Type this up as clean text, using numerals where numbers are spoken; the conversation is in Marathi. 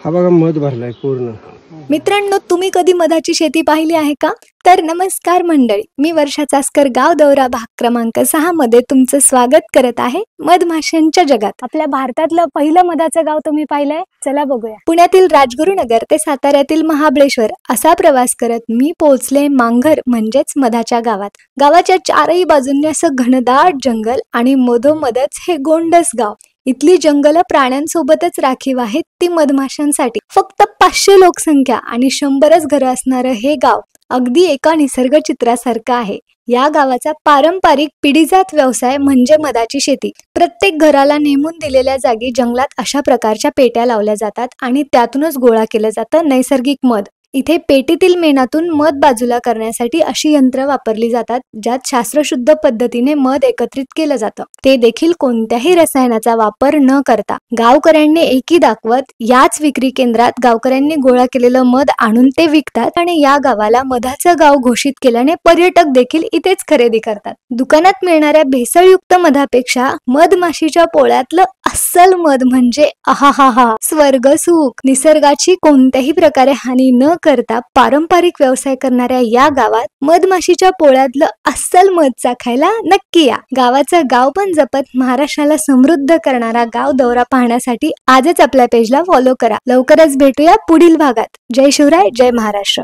हा बघा मध भरलाय पूर्ण. मित्रांनो, तुम्ही कधी मधाची शेती पाहिली आहे का? तर नमस्कार मंडळी, मी वर्षा चास्कर, गाव दौरा भाग क्रमांक 6 मध्ये तुमचं स्वागत करत आहे मधमाशांच्या जगात. आपल्या भारतातलं पहिलं मधाचं गाव तुम्ही पाहिलंय? चला बघूया. पुण्यातील राजगुरुनगर ते साताऱ्यातील महाबळेश्वर असा प्रवास करत मी पोहोचले मांघर म्हणजेच मधाच्या गावात. गावाच्या चारही बाजूंनी असं घनदाट जंगल आणि मधोमधच हे गोंडस गाव. इथली जंगल प्राण्यांसोबतच राखीव आहेत, ती मधमाशांसाठी. फक्त 500 लोकसंख्या आणि 100च घरं असणारं हे गाव अगदी एका निसर्ग चित्रासारखं आहे. या गावाचा पारंपरिक पिढीजात व्यवसाय म्हणजे मधाची शेती. प्रत्येक घराला नेमून दिलेल्या जागी जंगलात अशा प्रकारच्या पेट्या लावल्या जातात आणि त्यातूनच गोळा केलं जातं नैसर्गिक मध. इथे पेटीतील मेणातून मध बाजूला करण्यासाठी अशी यंत्र वापरली जातात ज्यात शास्त्रशुद्ध पद्धतीने मध एकत्रित केलं जातं, ते देखील कोणत्याही रसायनाचा वापर न करता. गावकऱ्यांनी एकी दाखवत याच विक्री केंद्रात गावकऱ्यांनी गोळा केलेलं मध आणून ते विकतात आणि या गावाला मधाचं गाव घोषित केल्याने पर्यटक देखील इथेच खरेदी करतात. दुकानात मिळणाऱ्या भेसळयुक्त मधापेक्षा मधमाशीच्या पोळ्यातलं अस्सल मध म्हणजे आहाहा, स्वर्ग सुख. निसर्गाची कोणत्याही प्रकारे हानी न करता पारंपरिक व्यवसाय करणाऱ्या या गावात मधमाशीच्या पोळ्यातलं अस्सल मध चाखायला नक्की या. गावाचं गाव पण जपत महाराष्ट्राला समृद्ध करणारा गाव दौरा पाहण्यासाठी आजच आपल्या पेजला फॉलो करा. लवकरच भेटूया पुढील भागात. जय शिवराय, जय महाराष्ट्र.